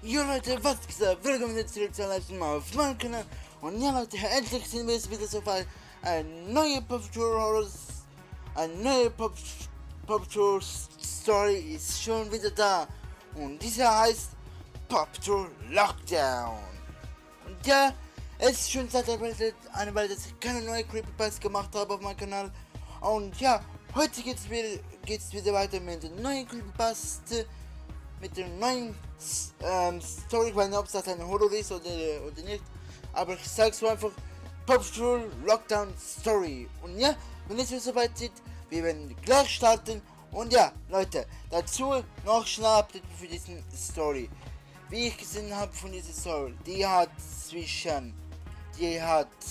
Jo Leute, was geht ab? Willkommen zurück zur letzten Mal auf meinem Kanal. Und ja Leute, endlich sind wir jetzt wieder so weit. Eine neue Pop Tour Story ist schon wieder da. Und dieser heißt Pop Tour Lockdown. Und ja, es ist schon seit eine Weile, dass ich keine neue Creepypasta gemacht habe auf meinem Kanal. Und ja, heute geht's wieder weiter mit der neuen Creepypasta. Mit der neuen Story, ich weiß nicht, ob das eine Horror ist oder nicht, aber ich sag's so einfach, Pop Tour Lockdown Story. Und ja, wenn es soweit ist, wir werden gleich starten. Und ja, Leute, dazu noch schnell Update für diese Story. Wie ich gesehen habe von dieser Story, die hat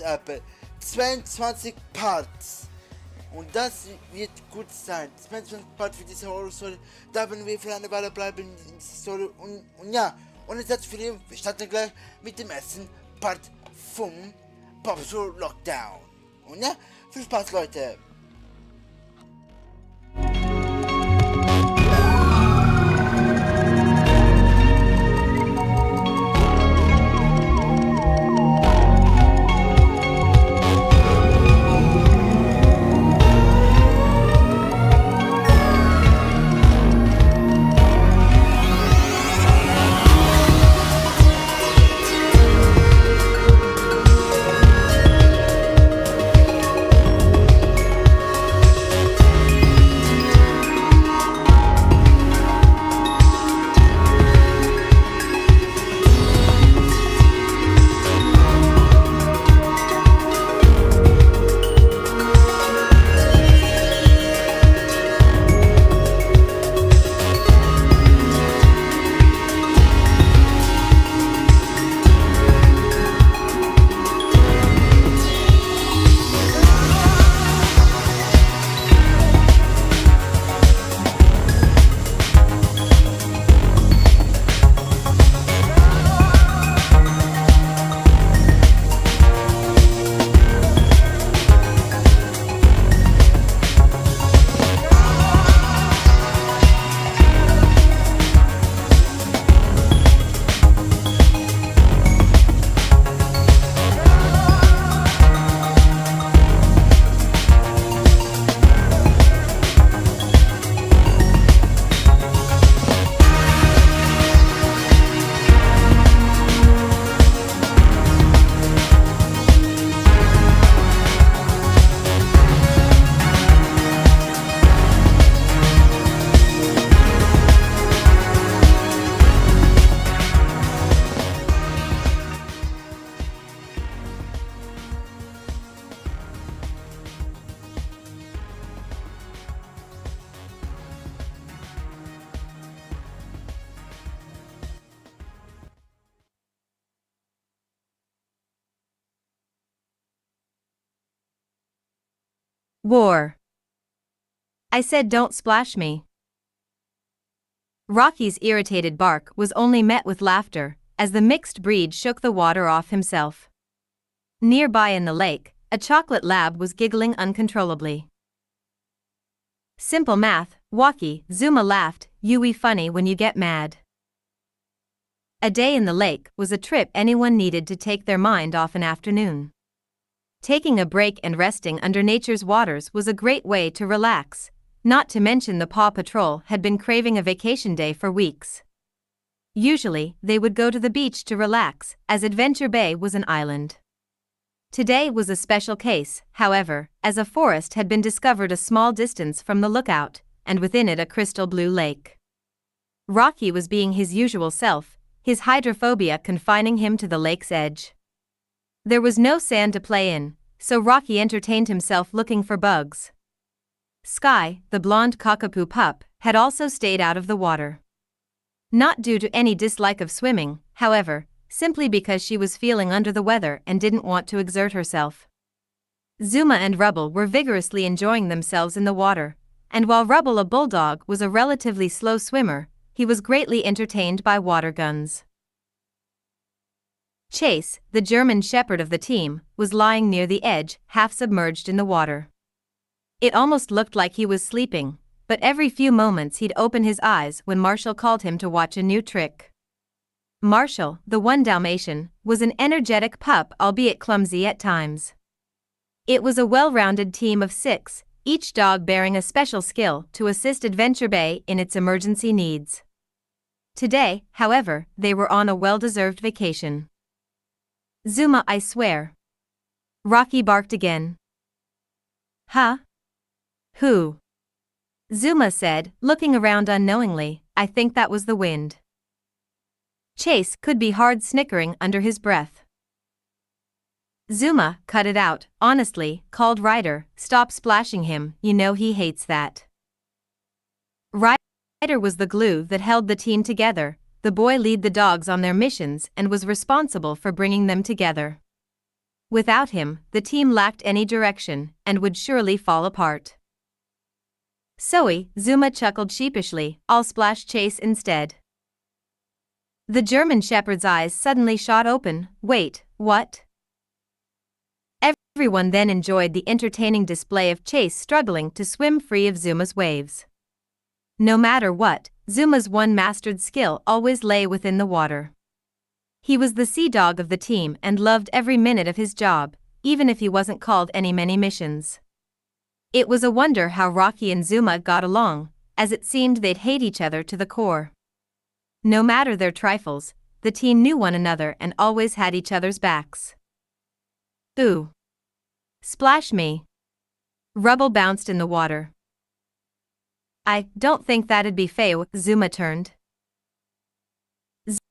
etwa 22 Parts. Und das wird gut sein. Das Management Part für diese Horror-Story. Da werden wir für eine Weile bleiben in dieser Story. Und ja, ohne Satz verlieren, wir starten gleich mit dem ersten Part vom Pop Tour Lockdown. Und ja, viel Spaß, Leute. War. I said don't splash me. Rocky's irritated bark was only met with laughter, as the mixed breed shook the water off himself. Nearby in the lake, a chocolate lab was giggling uncontrollably. Simple math, Wacky, Zuma laughed, "You funny when you get mad." A day in the lake was a trip anyone needed to take their mind off an afternoon. Taking a break and resting under nature's waters was a great way to relax, not to mention the Paw Patrol had been craving a vacation day for weeks. Usually, they would go to the beach to relax, as Adventure Bay was an island. Today was a special case, however, as a forest had been discovered a small distance from the lookout, and within it a crystal blue lake. Rocky was being his usual self, his hydrophobia confining him to the lake's edge. There was no sand to play in, so Rocky entertained himself looking for bugs. Sky, the blonde cockapoo pup, had also stayed out of the water. Not due to any dislike of swimming, however, simply because she was feeling under the weather and didn't want to exert herself. Zuma and Rubble were vigorously enjoying themselves in the water, and while Rubble, a bulldog, was a relatively slow swimmer, he was greatly entertained by water guns. Chase, the German shepherd of the team, was lying near the edge, half submerged in the water. It almost looked like he was sleeping, but every few moments he'd open his eyes when Marshall called him to watch a new trick. Marshall, the one Dalmatian, was an energetic pup, albeit clumsy at times. It was a well-rounded team of 6, each dog bearing a special skill to assist Adventure Bay in its emergency needs. Today, however, they were on a well-deserved vacation. Zuma, I swear. Rocky barked again. Huh? Who? Zuma said, looking around unknowingly. I think that was the wind. Chase could be heard snickering under his breath. Zuma, cut it out, honestly, called Ryder. Stop splashing him, you know he hates that. Ryder was the glue that held the team together. The boy led the dogs on their missions and was responsible for bringing them together. Without him, the team lacked any direction and would surely fall apart. Sorry, Zuma chuckled sheepishly, I'll splash Chase instead. The German Shepherd's eyes suddenly shot open. Wait, what? Everyone then enjoyed the entertaining display of Chase struggling to swim free of Zuma's waves. No matter what, Zuma's one mastered skill always lay within the water. He was the sea dog of the team and loved every minute of his job, even if he wasn't called many missions. It was a wonder how Rocky and Zuma got along, as it seemed they'd hate each other to the core. No matter their trifles, the team knew one another and always had each other's backs. Ooh. Splash me. Rubble bounced in the water. I don't think that'd be fair. Zuma turned.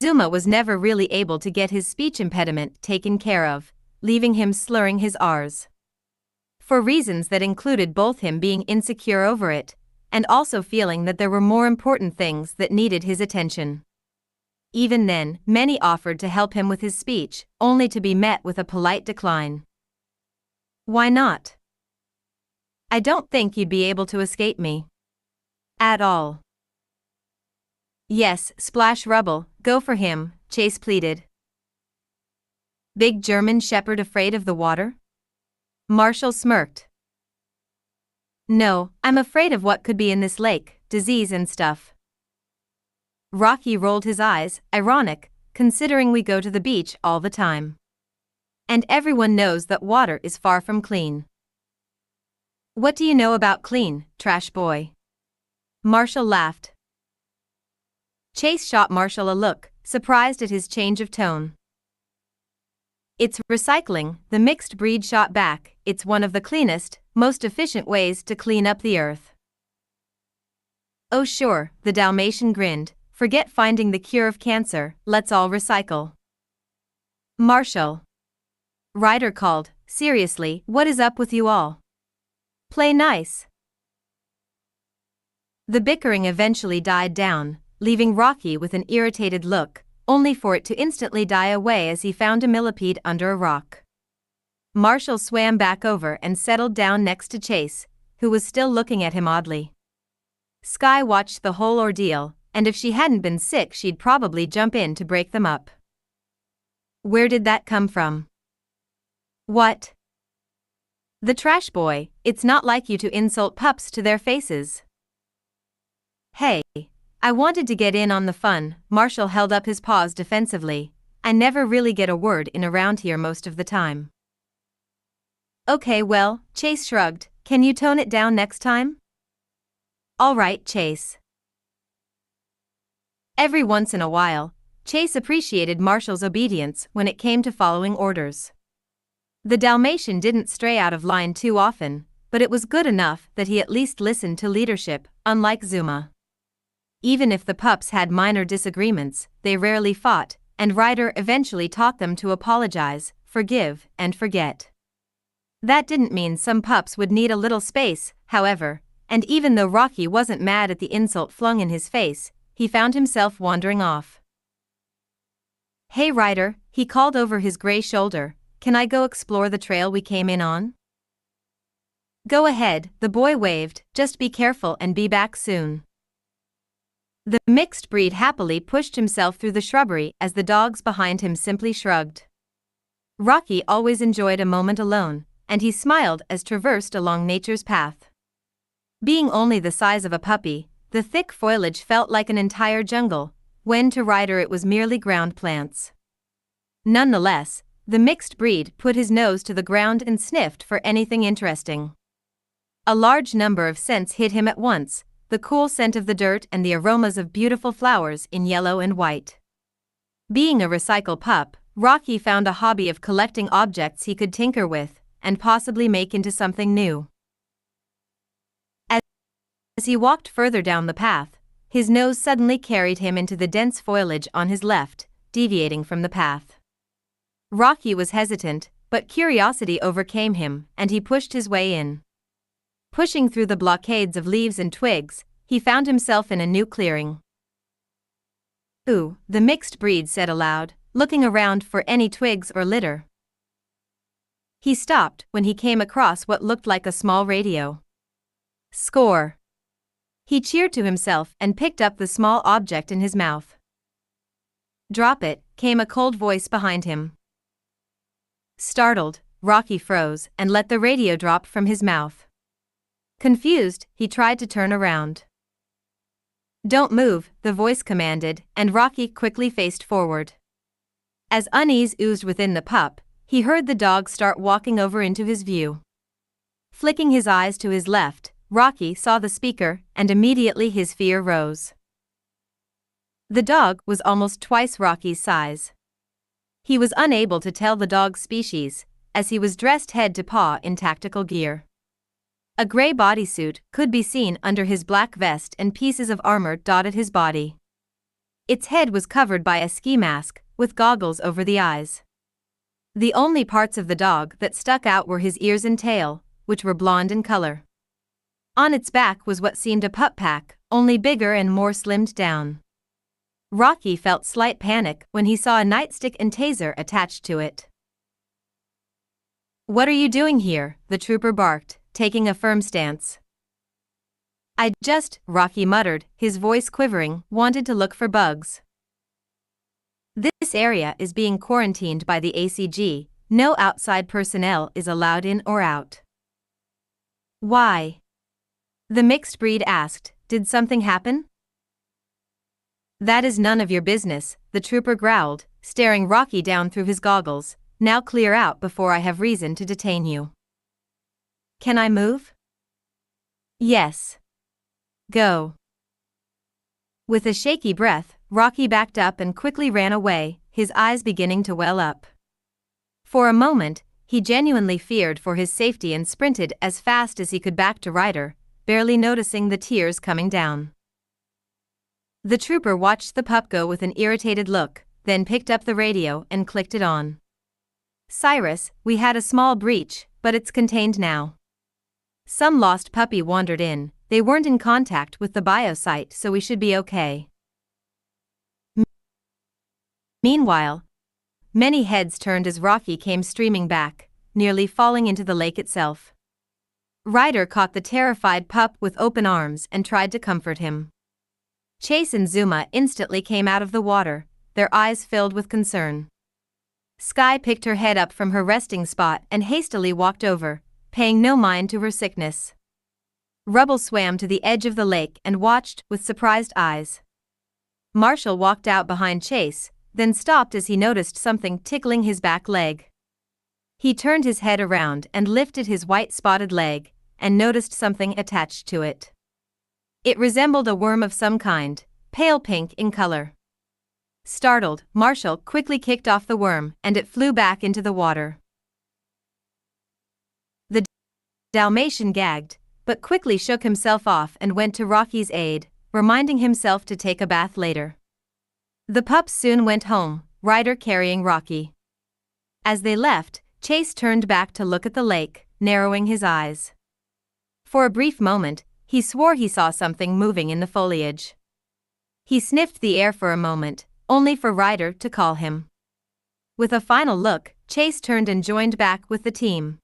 Zuma was never really able to get his speech impediment taken care of, leaving him slurring his R's. For reasons that included both him being insecure over it, and also feeling that there were more important things that needed his attention. Even then, many offered to help him with his speech, only to be met with a polite decline. Why not? I don't think you'd be able to escape me. At all. Yes, splash Rubble, go for him, Chase pleaded. Big German Shepherd afraid of the water? Marshall smirked. No, I'm afraid of what could be in this lake, disease and stuff. Rocky rolled his eyes, ironic, considering we go to the beach all the time. And everyone knows that water is far from clean. What do you know about clean, trash boy? Marshall laughed. Chase shot Marshall a look, surprised at his change of tone. It's recycling, the mixed breed shot back. It's one of the cleanest, most efficient ways to clean up the earth. Oh sure, the Dalmatian grinned. Forget finding the cure of cancer, let's all recycle. Marshall. Ryder called, seriously, what is up with you all? Play nice. The bickering eventually died down, leaving Rocky with an irritated look, only for it to instantly die away as he found a millipede under a rock. Marshall swam back over and settled down next to Chase, who was still looking at him oddly. Sky watched the whole ordeal, and if she hadn't been sick she'd probably jump in to break them up. Where did that come from? What? The trash boy, it's not like you to insult pups to their faces. Hey, I wanted to get in on the fun. Marshall held up his paws defensively. I never really get a word in around here most of the time. Okay, well, Chase shrugged, can you tone it down next time? All right, Chase. Every once in a while, Chase appreciated Marshall's obedience when it came to following orders. The Dalmatian didn't stray out of line too often, but it was good enough that he at least listened to leadership, unlike Zuma. Even if the pups had minor disagreements, they rarely fought, and Ryder eventually taught them to apologize, forgive, and forget. That didn't mean some pups would need a little space, however, and even though Rocky wasn't mad at the insult flung in his face, he found himself wandering off. Hey Ryder, he called over his gray shoulder, can I go explore the trail we came in on? Go ahead, the boy waved, just be careful and be back soon. The mixed breed happily pushed himself through the shrubbery as the dogs behind him simply shrugged. Rocky always enjoyed a moment alone, and he smiled as traversed along nature's path. Being only the size of a puppy, the thick foliage felt like an entire jungle, when to Ryder it was merely ground plants. Nonetheless, the mixed breed put his nose to the ground and sniffed for anything interesting. A large number of scents hit him at once, the cool scent of the dirt and the aromas of beautiful flowers in yellow and white. Being a recycle pup, Rocky found a hobby of collecting objects he could tinker with and possibly make into something new. As he walked further down the path, his nose suddenly carried him into the dense foliage on his left, deviating from the path. Rocky was hesitant, but curiosity overcame him, and he pushed his way in. Pushing through the blockades of leaves and twigs, he found himself in a new clearing. "Ooh," the mixed breed said aloud, looking around for any twigs or litter. He stopped when he came across what looked like a small radio. "Score!" He cheered to himself and picked up the small object in his mouth. "Drop it," came a cold voice behind him. Startled, Rocky froze and let the radio drop from his mouth. Confused, he tried to turn around. "Don't move," the voice commanded, and Rocky quickly faced forward. As unease oozed within the pup, he heard the dog start walking over into his view. Flicking his eyes to his left, Rocky saw the speaker, and immediately his fear rose. The dog was almost twice Rocky's size. He was unable to tell the dog's species, as he was dressed head to paw in tactical gear. A gray bodysuit could be seen under his black vest and pieces of armor dotted his body. Its head was covered by a ski mask, with goggles over the eyes. The only parts of the dog that stuck out were his ears and tail, which were blonde in color. On its back was what seemed a pup pack, only bigger and more slimmed down. Rocky felt slight panic when he saw a nightstick and taser attached to it. "What are you doing here?" the trooper barked, taking a firm stance. Rocky muttered, his voice quivering, wanted to look for bugs. "This area is being quarantined by the ACG, no outside personnel is allowed in or out." "Why?" the mixed breed asked, "Did something happen?" "That is none of your business," the trooper growled, staring Rocky down through his goggles. "Now clear out before I have reason to detain you." "Can I move?" "Yes." "Go." With a shaky breath, Rocky backed up and quickly ran away, his eyes beginning to well up. For a moment, he genuinely feared for his safety and sprinted as fast as he could back to Ryder, barely noticing the tears coming down. The trooper watched the pup go with an irritated look, then picked up the radio and clicked it on. "Cyrus, we had a small breach, but it's contained now. Some lost puppy wandered in, they weren't in contact with the biosite, so we should be okay." Meanwhile, many heads turned as Rocky came streaming back, nearly falling into the lake itself. Ryder caught the terrified pup with open arms and tried to comfort him. Chase and Zuma instantly came out of the water, their eyes filled with concern. Sky picked her head up from her resting spot and hastily walked over, paying no mind to her sickness. Rubble swam to the edge of the lake and watched with surprised eyes. Marshall walked out behind Chase, then stopped as he noticed something tickling his back leg. He turned his head around and lifted his white spotted leg, and noticed something attached to it. It resembled a worm of some kind, pale pink in color. Startled, Marshall quickly kicked off the worm and it flew back into the water. The Dalmatian gagged, but quickly shook himself off and went to Rocky's aid, reminding himself to take a bath later. The pups soon went home, Ryder carrying Rocky. As they left, Chase turned back to look at the lake, narrowing his eyes. For a brief moment, he swore he saw something moving in the foliage. He sniffed the air for a moment, only for Ryder to call him. With a final look, Chase turned and joined back with the team.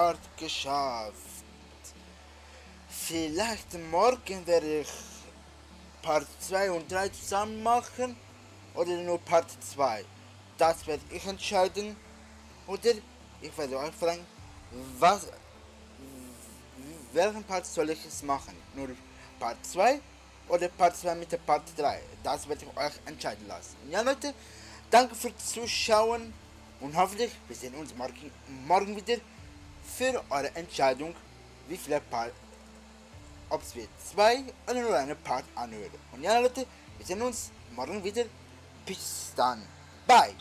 Part geschafft. Vielleicht morgen werde ich Part 2 und 3 zusammen machen oder nur Part 2. Das werde ich entscheiden. Oder ich werde euch fragen, welchen Part soll ich es machen? Nur Part 2 oder Part 2 mit der Part 3? Das werde ich euch entscheiden lassen. Ja Leute, danke fürs Zuschauen und hoffentlich wir sehen uns morgen wieder für eure Entscheidung, wie viele Part, ob es wird 2 oder nur eine Part anhören. Und ja Leute, wir sehen uns morgen wieder. Bis dann. Bye.